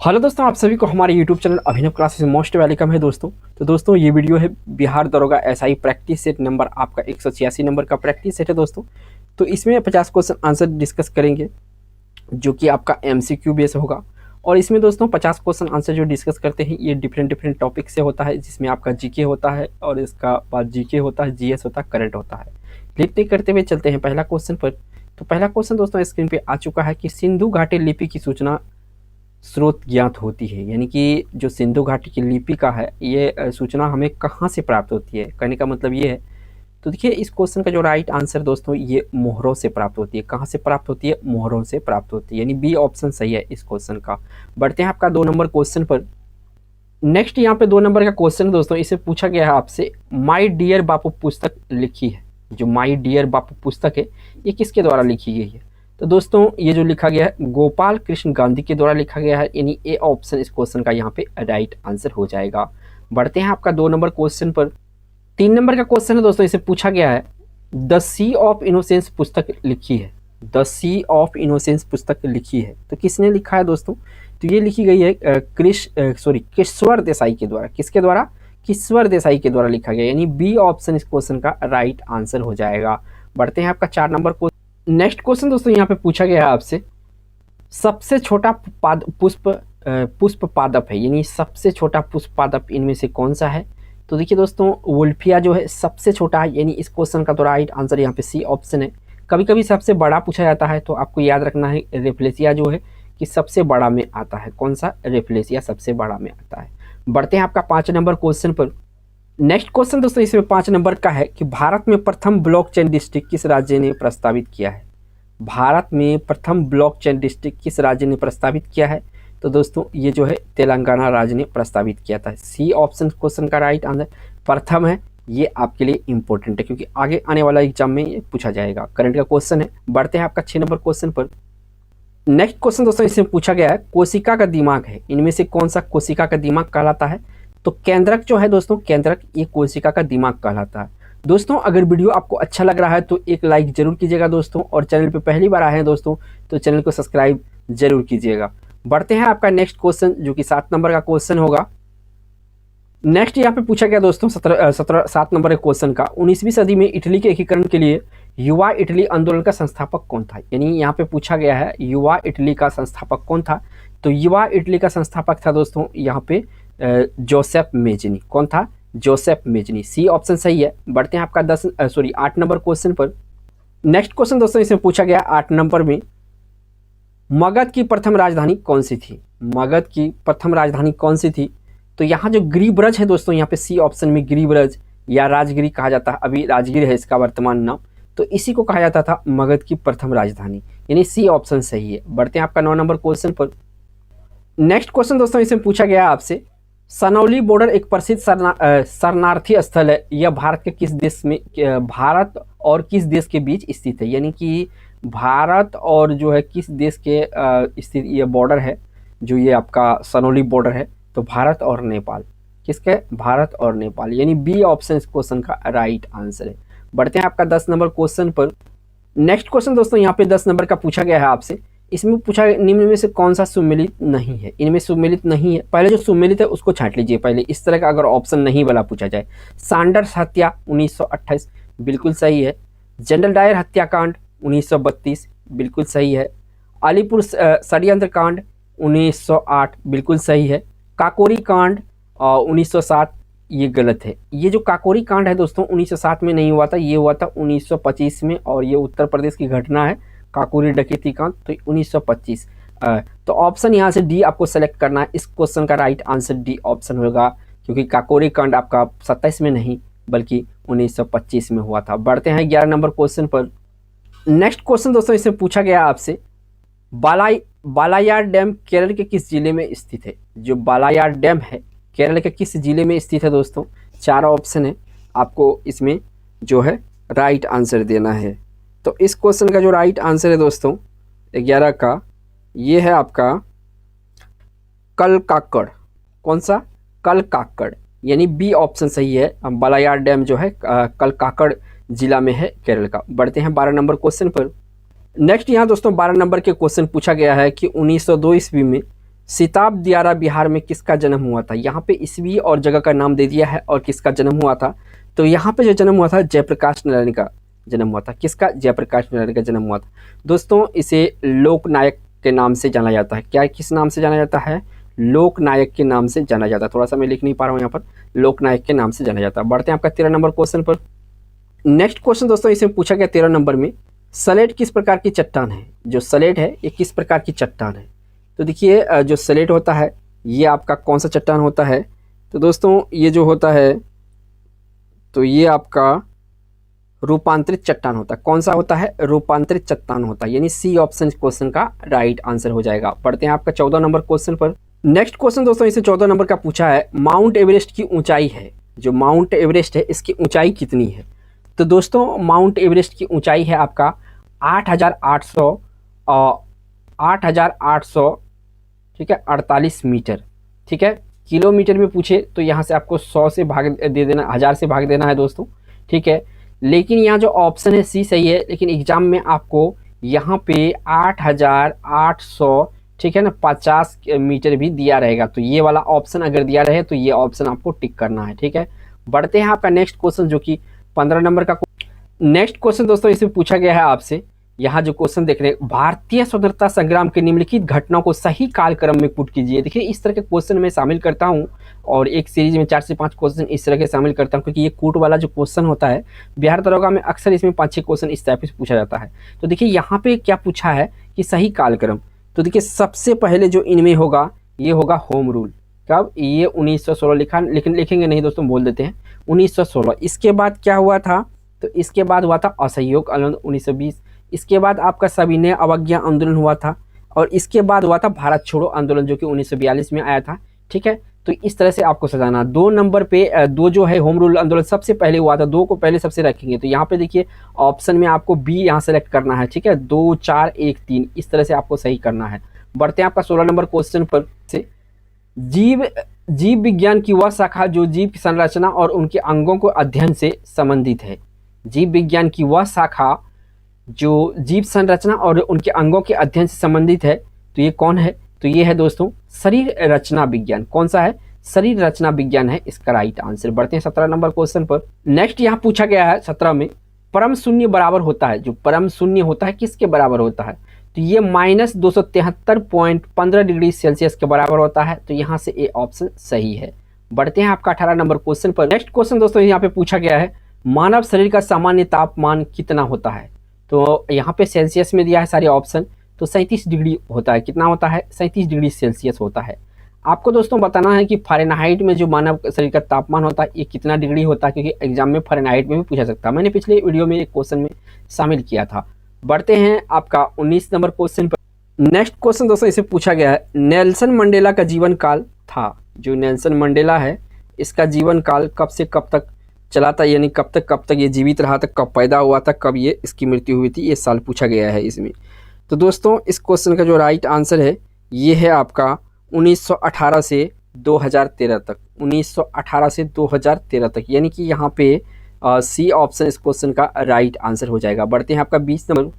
Hello दोस्तों, आप सभी को हमारे यूट्यूब चैनल अभिनव क्लासेस में मोस्ट वेलकम है दोस्तों। तो दोस्तों ये वीडियो है बिहार दरोगा एसआई प्रैक्टिस सेट नंबर आपका 186 नंबर का प्रैक्टिस सेट है दोस्तों। तो इसमें 50 क्वेश्चन आंसर डिस्कस करेंगे जो कि आपका एमसीक्यू बेस होगा। और इसमें दोस्तों 50 क्वेश्चन आंसर जो डिस्कस करते हैं ये डिफरेंट टॉपिक से होता है, जिसमें आपका जीके होता है और इसका बाद जीके होता है, जीएस होता है, करंट होता है। लेट नहीं करते हुए चलते हैं पहला क्वेश्चन पर। तो पहला क्वेश्चन दोस्तों स्क्रीन पे आ चुका है कि सिंधु घाटी लिपि की सूचना स्रोत ज्ञात होती है, यानी कि जो सिंधु घाटी की लिपि का है ये सूचना हमें कहाँ से प्राप्त होती है। कहने का मतलब ये है, तो देखिए इस क्वेश्चन का जो राइट आंसर दोस्तों ये मोहरों से प्राप्त होती है। कहाँ से प्राप्त होती है? मोहरों से प्राप्त होती है, यानी बी ऑप्शन सही है इस क्वेश्चन का। बढ़ते हैं आपका 2 नंबर क्वेश्चन पर। नेक्स्ट यहाँ पे 2 नंबर का क्वेश्चन है दोस्तों, इसे पूछा गया है आपसे, माई डियर बापू पुस्तक लिखी है। जो माई डियर बापू पुस्तक है ये किसके द्वारा लिखी गई है? तो दोस्तों ये जो लिखा गया है गोपाल कृष्ण गांधी के द्वारा लिखा गया है, यानी ए ऑप्शन इस क्वेश्चन का यहाँ पे राइट आंसर हो जाएगा। बढ़ते हैं आपका 2 नंबर क्वेश्चन पर। 3 नंबर का क्वेश्चन है दोस्तों, इसे पूछा गया है द सी ऑफ इनोसेंस पुस्तक लिखी है। द सी ऑफ इनोसेंस पुस्तक लिखी है तो किसने लिखा है दोस्तों? तो ये लिखी गई है किश्वर देसाई के द्वारा। किसके द्वारा? किश्वर देसाई के द्वारा लिखा गया, यानी बी ऑप्शन इस क्वेश्चन का राइट आंसर हो जाएगा। बढ़ते हैं आपका 4 नंबर क्वेश्चन। नेक्स्ट क्वेश्चन दोस्तों यहाँ पे पूछा गया है आपसे, सबसे छोटा पुष्प पादप है, यानी सबसे छोटा पुष्प पादप इनमें से कौन सा है? तो देखिए दोस्तों वुल्फिया जो है सबसे छोटा है, यानी इस क्वेश्चन का तो राइट आंसर यहाँ पे सी ऑप्शन है। कभी कभी सबसे बड़ा पूछा जाता है तो आपको याद रखना है रेफ्लेसिया जो है कि सबसे बड़ा में आता है। कौन सा? रेफ्लेसिया सबसे बड़ा में आता है। बढ़ते हैं आपका 5 नंबर क्वेश्चन पर। नेक्स्ट क्वेश्चन दोस्तों इसमें 5 नंबर का है कि भारत में प्रथम ब्लॉकचेन डिस्ट्रिक्ट किस राज्य ने प्रस्तावित किया है? भारत में प्रथम ब्लॉकचेन डिस्ट्रिक्ट किस राज्य ने प्रस्तावित किया है? तो दोस्तों ये जो है तेलंगाना राज्य ने प्रस्तावित किया था। सी ऑप्शन क्वेश्चन का राइट आंसर प्रथम है। ये आपके लिए इंपॉर्टेंट है क्योंकि आगे आने वाला एग्जाम में ये पूछा जाएगा, करंट का क्वेश्चन है। बढ़ते हैं आपका 6 नंबर क्वेश्चन पर। नेक्स्ट क्वेश्चन दोस्तों इसमें पूछा गया है कोशिका का दिमाग है, इनमें से कौन सा कोशिका का दिमाग कहलाता है? तो केंद्रक जो है दोस्तों, केंद्रक ये कोशिका का दिमाग कहलाता है। दोस्तों अगर वीडियो आपको अच्छा लग रहा है तो एक लाइक जरूर कीजिएगा दोस्तों, और चैनल पे पहली बार आए हैं दोस्तों तो चैनल को सब्सक्राइब जरूर कीजिएगा। बढ़ते हैं आपका नेक्स्ट क्वेश्चन जो कि 7 नंबर का क्वेश्चन होगा। नेक्स्ट यहाँ पे पूछा गया दोस्तों 7 नंबर के क्वेश्चन का, 19वीं सदी में इटली के एकीकरण के लिए युवा इटली आंदोलन का संस्थापक कौन था? यानी यहाँ पे पूछा गया है युवा इटली का संस्थापक कौन था? तो युवा इटली का संस्थापक था दोस्तों यहाँ पे जोसेफ मेजनी। कौन था? Joseph Mazzini. सी ऑप्शन सही है। बढ़ते हैं आपका 8 नंबर क्वेश्चन पर। नेक्स्ट क्वेश्चन दोस्तों इसमें पूछा गया 8 नंबर में, मगध की प्रथम राजधानी कौन सी थी? मगध की प्रथम राजधानी कौन सी थी? तो यहाँ जो गिरिब्रज है दोस्तों, यहाँ पे सी ऑप्शन में गिरिब्रज या राजगिरी कहा जाता है, अभी राजगिर है इसका वर्तमान नाम, तो इसी को कहा जाता था मगध की प्रथम राजधानी, यानी सी ऑप्शन सही है। बढ़ते हैं आपका 9 नंबर क्वेश्चन पर। नेक्स्ट क्वेश्चन दोस्तों इसमें पूछा गया आपसे, सनौली बॉर्डर एक प्रसिद्ध शरणार्थी स्थल है, यह भारत के किस देश में, भारत और किस देश के बीच स्थित है? यानी कि भारत और जो है किस देश के स्थित ये बॉर्डर है, जो ये आपका सनौली बॉर्डर है, तो भारत और नेपाल। किसके? भारत और नेपाल, यानी बी ऑप्शन इस क्वेश्चन का राइट आंसर है। बढ़ते हैं आपका 10 नंबर क्वेश्चन पर। नेक्स्ट क्वेश्चन दोस्तों यहाँ पे 10 नंबर का पूछा गया है आपसे, इसमें पूछा निम्न में से कौन सा सुमेलित नहीं है? इनमें सुमेलित नहीं है, पहले जो सुमेलित है उसको छांट लीजिए पहले, इस तरह का अगर ऑप्शन नहीं वाला पूछा जाए। सैंडर्स हत्या 1928 बिल्कुल सही है। जनरल डायर हत्याकांड 1932 बिल्कुल सही है। अलीपुर षड्यंत्र कांड 1908 बिल्कुल सही है। काकोरी कांड 1907 ये गलत है। ये जो काकोरी कांड है दोस्तों 1907 में नहीं हुआ था, ये हुआ था 1925 में, और ये उत्तर प्रदेश की घटना है काकोरी डकैती कांड, तो 1925। तो ऑप्शन यहाँ से डी आपको सेलेक्ट करना है। इस क्वेश्चन का राइट आंसर डी ऑप्शन होगा, क्योंकि काकोरी कांड आपका 27 में नहीं बल्कि 1925 में हुआ था। बढ़ते हैं 11 नंबर क्वेश्चन पर। नेक्स्ट क्वेश्चन दोस्तों इसमें पूछा गया आपसे, बालायार डैम केरल के किस जिले में स्थित है? जो बालायार डैम है केरल के किस जिले में स्थित है दोस्तों? 4 ऑप्शन है, आपको इसमें जो है राइट आंसर देना है। तो इस क्वेश्चन का जो राइट आंसर है दोस्तों 11 का, ये है आपका कलकाकड़। कौन सा? कलकाकड़, यानी बी ऑप्शन सही है। बालायार डैम जो है कलकाकड़ जिला में है केरल का। बढ़ते हैं 12 नंबर क्वेश्चन पर। नेक्स्ट यहाँ दोस्तों 12 नंबर के क्वेश्चन पूछा गया है कि 1902 ईस्वी में सिताब दियारा बिहार में किसका जन्म हुआ था। यहाँ पे ईस्वी और जगह का नाम दे दिया है और किसका जन्म हुआ था। तो यहाँ पे जो जन्म हुआ था जयप्रकाश नारायण का जन्म हुआ था। किसका? जयप्रकाश नारायण का जन्म हुआ था। दोस्तों इसे लोकनायक के नाम से जाना जाता है। क्या किस नाम से जाना जाता है? लोकनायक के नाम से जाना जाता है। थोड़ा सा मैं लिख नहीं पा रहा हूँ यहाँ पर, लोकनायक के नाम से जाना जाता है। बढ़ते हैं आपका 13 नंबर क्वेश्चन पर। नेक्स्ट क्वेश्चन दोस्तों इसमें पूछा गया 13 नंबर में, सलेट किस प्रकार की चट्टान है। जो सलेट है ये किस प्रकार की चट्टान है। तो देखिए जो सलेट होता है ये आपका कौन सा चट्टान होता है। तो दोस्तों ये जो होता है तो ये आपका रूपांतरित चट्टान होता है। कौन सा होता है? रूपांतरित चट्टान होता है। यानी सी ऑप्शन क्वेश्चन का राइट आंसर हो जाएगा। पढ़ते हैं आपका 14 नंबर क्वेश्चन पर। नेक्स्ट क्वेश्चन दोस्तों इसे 14 नंबर का पूछा है, माउंट एवरेस्ट की ऊंचाई है। जो माउंट एवरेस्ट है इसकी ऊंचाई कितनी है। तो दोस्तों माउंट एवरेस्ट की ऊंचाई है आपका 8,800 ठीक है 48 मीटर। ठीक है, किलोमीटर में पूछे तो यहाँ से आपको 100 से भाग दे देना, 1000 से भाग देना है दोस्तों। ठीक है, लेकिन यहाँ जो ऑप्शन है सी सही है, लेकिन एग्जाम में आपको यहाँ पे 8,800 ठीक है ना 50 मीटर भी दिया रहेगा। तो ये वाला ऑप्शन अगर दिया रहे तो ये ऑप्शन आपको टिक करना है। ठीक है, बढ़ते हैं आपका नेक्स्ट क्वेश्चन जो कि 15 नंबर का। नेक्स्ट क्वेश्चन दोस्तों इसमें पूछा गया है आपसे, यहाँ जो क्वेश्चन देख रहे हैं, भारतीय स्वतंत्रता संग्राम के निम्नलिखित घटनाओं को सही कालक्रम में पुट कीजिए। देखिए इस तरह के क्वेश्चन मैं शामिल करता हूँ और एक सीरीज में 4 से 5 क्वेश्चन इस तरह के शामिल करता हूँ, क्योंकि ये कूट वाला जो क्वेश्चन होता है बिहार दरोगा में अक्सर इसमें 5-6 क्वेश्चन इस टाइप से पूछा जाता है। तो देखिए यहाँ पे क्या पूछा है कि सही कालक्रम। तो देखिए सबसे पहले जो इनमें होगा ये होगा होम रूल। कब? ये 1916 लिखा, लेकिन लिखेंगे नहीं दोस्तों, बोल देते हैं 1916। इसके बाद क्या हुआ था? तो इसके बाद हुआ था असहयोग आंदोलन 1920। इसके बाद आपका सविनय अवज्ञा आंदोलन हुआ था और इसके बाद हुआ था भारत छोड़ो आंदोलन जो कि 1942 में आया था। ठीक है, तो इस तरह से आपको सजाना। 2 नंबर पे 2 जो है होम रूल आंदोलन सबसे पहले हुआ था, 2 को पहले सबसे रखेंगे। तो यहाँ पे देखिए ऑप्शन में आपको बी यहाँ सेलेक्ट करना है। ठीक है, 2 4 1 3 इस तरह से आपको सही करना है। बढ़ते हैं आपका 16 नंबर क्वेश्चन पर से, जीव विज्ञान की वह शाखा जो जीव की संरचना और उनके अंगों को अध्ययन से संबंधित है। जीव विज्ञान की वह शाखा जो जीव संरचना और उनके अंगों के अध्ययन से संबंधित है, तो ये कौन है? तो ये है दोस्तों शरीर रचना विज्ञान। कौन सा है? शरीर रचना विज्ञान है इसका राइट आंसर। बढ़ते हैं 17 नंबर क्वेश्चन पर। नेक्स्ट यहाँ पूछा गया है 17 में, परम शून्य बराबर होता है। जो परम शून्य होता है किसके बराबर होता है? तो ये -273.15 डिग्री सेल्सियस के बराबर होता है। तो यहाँ से ये ऑप्शन सही है। बढ़ते हैं आपका 18 नंबर क्वेश्चन पर। नेक्स्ट क्वेश्चन दोस्तों यहाँ पे पूछा गया है, मानव शरीर का सामान्य तापमान कितना होता है। तो यहाँ पे सेल्सियस में दिया है सारे ऑप्शन, तो 37 डिग्री होता है। कितना होता है? 37 डिग्री सेल्सियस होता है। आपको दोस्तों बताना है कि फ़ारेनहाइट में जो मानव शरीर का तापमान होता है ये कितना डिग्री होता है, क्योंकि एग्जाम में फ़ारेनहाइट में भी पूछा सकता है। मैंने पिछले वीडियो में एक क्वेश्चन में शामिल किया था। बढ़ते हैं आपका 19 नंबर क्वेश्चन पर। नेक्स्ट क्वेश्चन दोस्तों इसे पूछा गया है, नेल्सन मंडेला का जीवन काल था। जो नेल्सन मंडेला है इसका जीवन काल कब से कब तक चला था, यानी कब तक ये जीवित रहा था, कब पैदा हुआ था, कब ये इसकी मृत्यु हुई थी, ये साल पूछा गया है इसमें। तो दोस्तों इस क्वेश्चन का जो राइट आंसर है ये है आपका 1918 से 2013 तक। 1918 से 2013 तक, यानी कि यहाँ पे सी ऑप्शन इस क्वेश्चन का राइट आंसर हो जाएगा। बढ़ते हैं आपका 20 नंबर।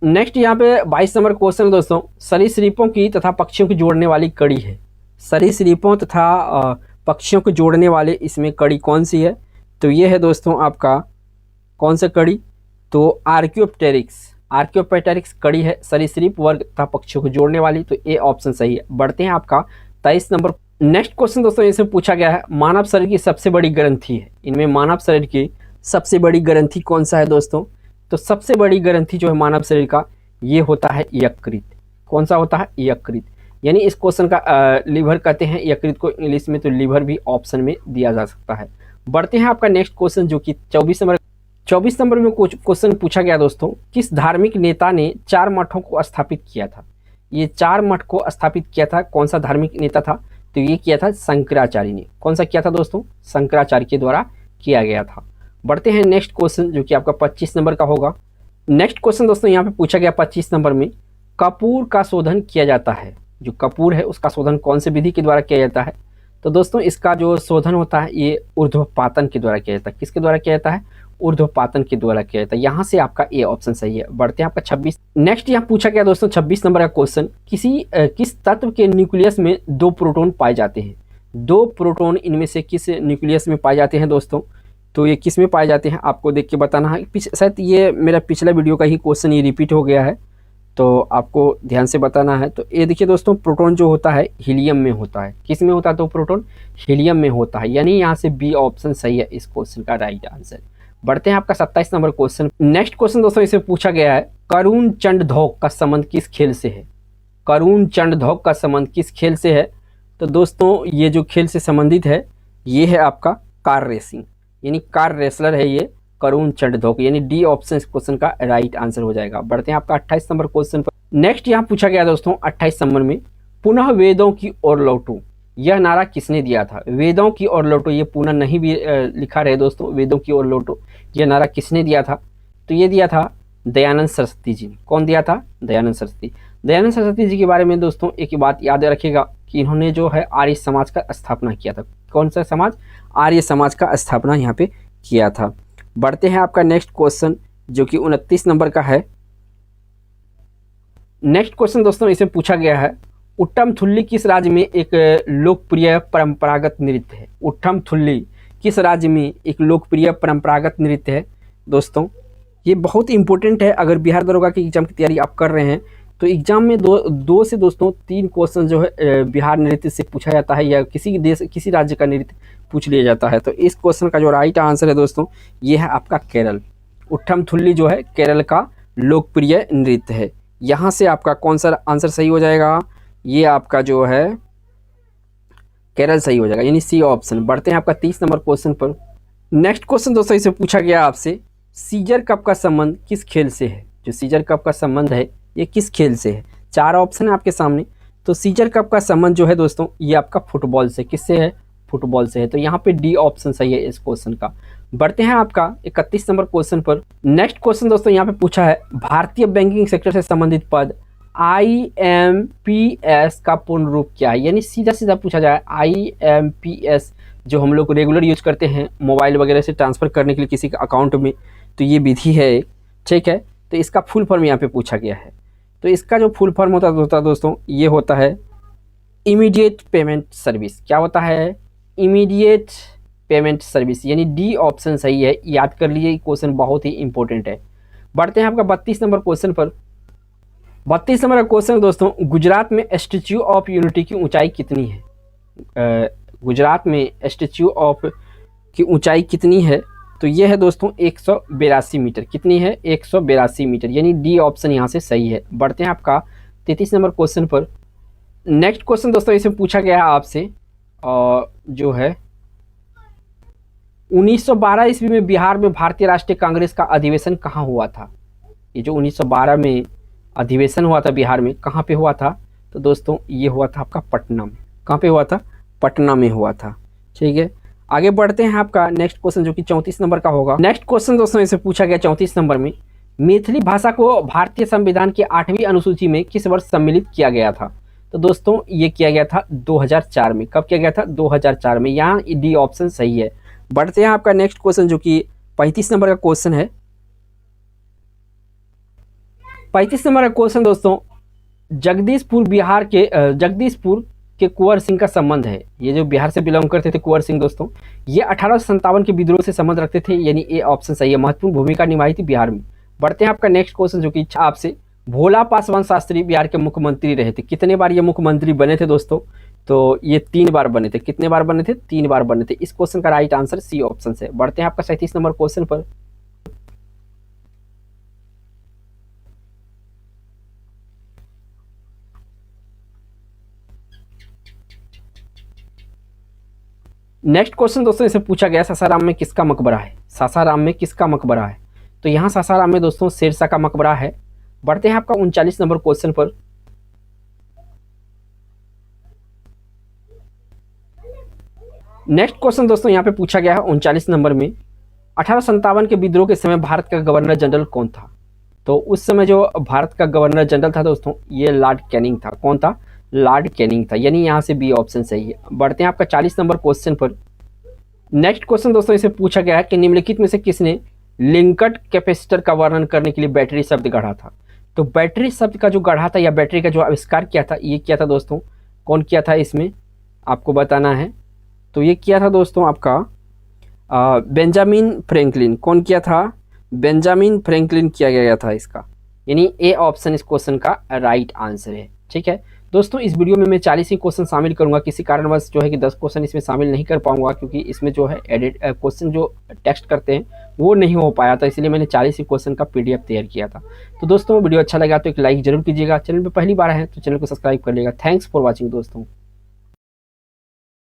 नेक्स्ट यहाँ पे 22 नंबर क्वेश्चन दोस्तों, सरीसृपों की तथा पक्षियों को जोड़ने वाली कड़ी है। सरीसृपों तथा पक्षियों को जोड़ने वाले इसमें कड़ी कौन सी है? तो ये है दोस्तों आपका कौन सा कड़ी? तो आर्कियोप्टेरिक्स कड़ी है सरीसृप वर्ग तथा पक्षियों को जोड़ने वाली। तो ये ऑप्शन सही है। बढ़ते हैं आपका 23 नंबर। नेक्स्ट क्वेश्चन दोस्तों इसमें पूछा गया है, मानव शरीर की सबसे बड़ी ग्रंथि है। इनमें मानव शरीर की सबसे बड़ी ग्रंथि कौन सा है दोस्तों? तो सबसे बड़ी ग्रंथि जो है मानव शरीर का ये होता है यकृत। कौन सा होता है? यकृत। यानी इस क्वेश्चन का लीवर कहते हैं यकृत को इंग्लिश में, तो लीवर भी ऑप्शन में दिया जा सकता है। बढ़ते हैं आपका नेक्स्ट क्वेश्चन जो कि 24 नंबर में कुछ क्वेश्चन पूछा गया दोस्तों, किस धार्मिक नेता ने 4 मठों को स्थापित किया था? ये 4 मठ को स्थापित किया था, कौन सा धार्मिक नेता था? तो ये किया था शंकराचार्य ने। कौन सा किया था दोस्तों? शंकराचार्य के द्वारा किया गया था। बढ़ते हैं नेक्स्ट क्वेश्चन जो कि आपका 25 नंबर का होगा। नेक्स्ट क्वेश्चन दोस्तों यहाँ पे पूछा गया 25 नंबर में, कपूर का शोधन किया जाता है। जो कपूर है उसका शोधन कौन से विधि के द्वारा किया जाता है? तो दोस्तों इसका जो शोधन होता है ये ऊर्ध्वपातन के द्वारा किया जाता है। किसके द्वारा किया जाता है? ऊर्ध्वपातन के द्वारा किया जाता है। यहाँ से आपका ए ऑप्शन सही है। बढ़ते हैं आपका 26। नेक्स्ट यहाँ पूछा गया दोस्तों 26 नंबर का क्वेश्चन, किस तत्व के न्यूक्लियस में 2 प्रोटॉन पाए जाते हैं? 2 प्रोटॉन इनमें से किस न्यूक्लियस में पाए जाते हैं दोस्तों? तो ये किस में पाए जाते हैं आपको देख के बताना है। शायद ये मेरा पिछला वीडियो का ही क्वेश्चन ये रिपीट हो गया है, तो आपको ध्यान से बताना है। तो ये देखिए दोस्तों, प्रोटॉन जो होता है हीलियम में होता है। किस में होता है? तो प्रोटॉन हीलियम में होता है, यानी यहाँ से बी ऑप्शन सही है इस क्वेश्चन का राइट आंसर। बढ़ते हैं आपका 27 नंबर क्वेश्चन। नेक्स्ट क्वेश्चन दोस्तों इसे पूछा गया है, करुण चंडधौक का संबंध किस खेल से है? करुण चंडधौक का संबंध किस खेल से है? तो दोस्तों ये जो खेल से संबंधित है ये है आपका कार रेसिंग, यानी कार रेसलर है ये करुण चंडधौक, यानी डी ऑप्शन इस क्वेश्चन का राइट आंसर हो जाएगा। बढ़ते हैं आपका 28 नंबर क्वेश्चन पर। नेक्स्ट यहाँ पूछा गया दोस्तों 28 नंबर में, पुनः वेदों की ओर लौटो, यह नारा किसने दिया था? वेदों की ओर लौटो, ये पुनः नहीं भी लिखा रहे दोस्तों, वेदों की ओर लौटो, यह नारा किसने दिया था? तो ये दिया था दयानंद सरस्वती जी ने। कौन दिया था? दयानंद सरस्वती। दयानंद सरस्वती जी के बारे में दोस्तों एक बात याद रखिएगा कि इन्होंने जो है आर्य समाज का स्थापना किया था। कौन सा समाज? आर्य समाज का स्थापना यहाँ पे किया था। बढ़ते हैं आपका नेक्स्ट क्वेश्चन जो कि 29 नंबर का है। नेक्स्ट क्वेश्चन दोस्तों इसे पूछा गया है, उट्टम थुल्ली किस राज्य में एक लोकप्रिय परंपरागत नृत्य है? उट्टम थुल्ली किस राज्य में एक लोकप्रिय परंपरागत नृत्य है? दोस्तों ये बहुत इंपॉर्टेंट है। अगर बिहार दरोगा की एग्जाम की तैयारी आप कर रहे हैं तो एग्जाम में दो से दोस्तों 3 क्वेश्चन जो है बिहार नृत्य से पूछा जाता है, या किसी देश किसी राज्य का नृत्य पूछ लिया जाता है। तो इस क्वेश्चन का जो राइट आंसर है दोस्तों ये है आपका केरल। उट्टम थुल्ली जो है केरल का लोकप्रिय नृत्य है। यहाँ से आपका कौन सा आंसर सही हो जाएगा? ये आपका जो है केरल सही हो जाएगा, यानी सी ऑप्शन। बढ़ते हैं आपका 30 नंबर क्वेश्चन पर। नेक्स्ट क्वेश्चन दोस्तों इसे पूछा गया आपसे, सीजर कप का संबंध किस खेल से है? जो सीजर कप का संबंध है ये किस खेल से है? 4 ऑप्शन है आपके सामने। तो सीजर कप का संबंध जो है दोस्तों ये आपका फुटबॉल से, किससे है? फुटबॉल से है। तो यहाँ पे डी ऑप्शन सही है इस क्वेश्चन का। बढ़ते हैं आपका 31 नंबर क्वेश्चन पर। नेक्स्ट क्वेश्चन दोस्तों यहाँ पे पूछा है, भारतीय बैंकिंग सेक्टर से संबंधित पद IMPS का पूर्ण रूप क्या है? यानी सीधा सीधा पूछा जाए IMPS जो हम लोग रेगुलर यूज करते हैं मोबाइल वगैरह से ट्रांसफर करने के लिए किसी के अकाउंट में, तो ये विधि है, ठीक है। तो इसका फुल फॉर्म यहाँ पे पूछा गया है। तो इसका जो फुल फॉर्म होता है दोस्तों ये होता है इमीडिएट पेमेंट सर्विस। क्या होता है? इमीडिएट पेमेंट सर्विस, यानी डी ऑप्शन सही है। याद कर लीजिए, क्वेश्चन बहुत ही इंपॉर्टेंट है। बढ़ते हैं आपका 32 नंबर क्वेश्चन पर। 32 नंबर का क्वेश्चन दोस्तों, गुजरात में स्टैच्यू ऑफ यूनिटी की ऊंचाई कितनी है? गुजरात में स्टैच्यू ऑफ की ऊंचाई कितनी है? तो ये है दोस्तों 182 मीटर। कितनी है? 182 मीटर, यानी डी ऑप्शन यहाँ से सही है। बढ़ते हैं आपका 33 नंबर क्वेश्चन पर। नेक्स्ट क्वेश्चन दोस्तों इसे पूछा गया है आपसे, और जो है 1912 ईस्वी में बिहार में भारतीय राष्ट्रीय कांग्रेस का अधिवेशन कहाँ हुआ था? ये जो 1912 में अधिवेशन हुआ था बिहार में, कहाँ पे हुआ था? तो दोस्तों ये हुआ था आपका पटना में। कहाँ पे हुआ था? पटना में हुआ था, ठीक है। आगे बढ़ते हैं आपका नेक्स्ट क्वेश्चन जो कि 34 नंबर का होगा। नेक्स्ट क्वेश्चन दोस्तों इसे पूछा गया 34 नंबर में, मैथिली भाषा को भारतीय संविधान की 8वीं अनुसूची में किस वर्ष सम्मिलित किया गया था? तो दोस्तों ये किया गया था 2004 में। कब किया गया था? 2004 में। यहाँ डी ऑप्शन सही है। बढ़ते हैं आपका नेक्स्ट क्वेश्चन जो कि 35 नंबर का क्वेश्चन है। 35 नंबर का क्वेश्चन दोस्तों, जगदीशपुर बिहार के जगदीशपुर के कुंवर सिंह का संबंध है। ये जो बिहार से बिलोंग करते थे कुंवर सिंह दोस्तों, ये 1857 के विद्रोह से संबंध रखते थे, यानी ए ऑप्शन सही है। महत्वपूर्ण भूमिका निभाई थी बिहार में। बढ़ते हैं आपका नेक्स्ट क्वेश्चन जो कि आपसे, भोला पासवान शास्त्री बिहार के मुख्यमंत्री रहे थे। कितने बार ये मुख्यमंत्री बने थे दोस्तों? तो ये 3 बार बने थे। कितने बार बने थे? 3 बार बने थे। इस क्वेश्चन का राइट आंसर सी ऑप्शन है। बढ़ते हैं आपका 37 नंबर क्वेश्चन पर। नेक्स्ट क्वेश्चन दोस्तों इसे पूछा गया, सासाराम में किसका मकबरा है? सासाराम में किसका मकबरा है? तो यहाँ सासाराम में दोस्तों शेरशाह का मकबरा है। बढ़ते हैं आपका 39 नंबर क्वेश्चन पर। नेक्स्ट क्वेश्चन दोस्तों यहाँ पे पूछा गया है 39 नंबर में, 1857 के विद्रोह के समय भारत का गवर्नर जनरल कौन था? तो उस समय जो भारत का गवर्नर जनरल था दोस्तों, ये लॉर्ड कैनिंग था। कौन था? लॉर्ड कैनिंग था, यानी यहाँ से बी ऑप्शन सही है। बढ़ते हैं आपका 40 नंबर क्वेश्चन पर। नेक्स्ट क्वेश्चन दोस्तों इसे पूछा गया है कि निम्नलिखित में से किसने लिंकट कैपेसिटर का वर्णन करने के लिए बैटरी शब्द गढ़ा था? तो बैटरी शब्द का जो गढ़ा था या बैटरी का जो आविष्कार किया था, ये किया था दोस्तों, कौन किया था इसमें आपको बताना है। तो ये किया था दोस्तों आपका बेंजामिन फ्रैंकलिन। कौन किया था? बेंजामिन फ्रैंकलिन किया गया था इसका, यानी ए ऑप्शन इस क्वेश्चन का राइट आंसर है। ठीक है दोस्तों, इस वीडियो में मैं 40 ही क्वेश्चन शामिल करूंगा, किसी कारणवश जो है कि 10 क्वेश्चन इसमें शामिल नहीं कर पाऊंगा, क्योंकि इसमें जो है एडिट क्वेश्चन जो टेक्स्ट करते हैं वो नहीं हो पाया था, इसलिए मैंने 40 ही क्वेश्चन का PDF तैयार किया था। तो दोस्तों वीडियो अच्छा लगा तो एक लाइक जरूर कीजिएगा, चैनल पर पहली बार है तो चैनल को सब्सक्राइब कर लीजिएगा। थैंक्स फॉर वॉचिंग दोस्तों।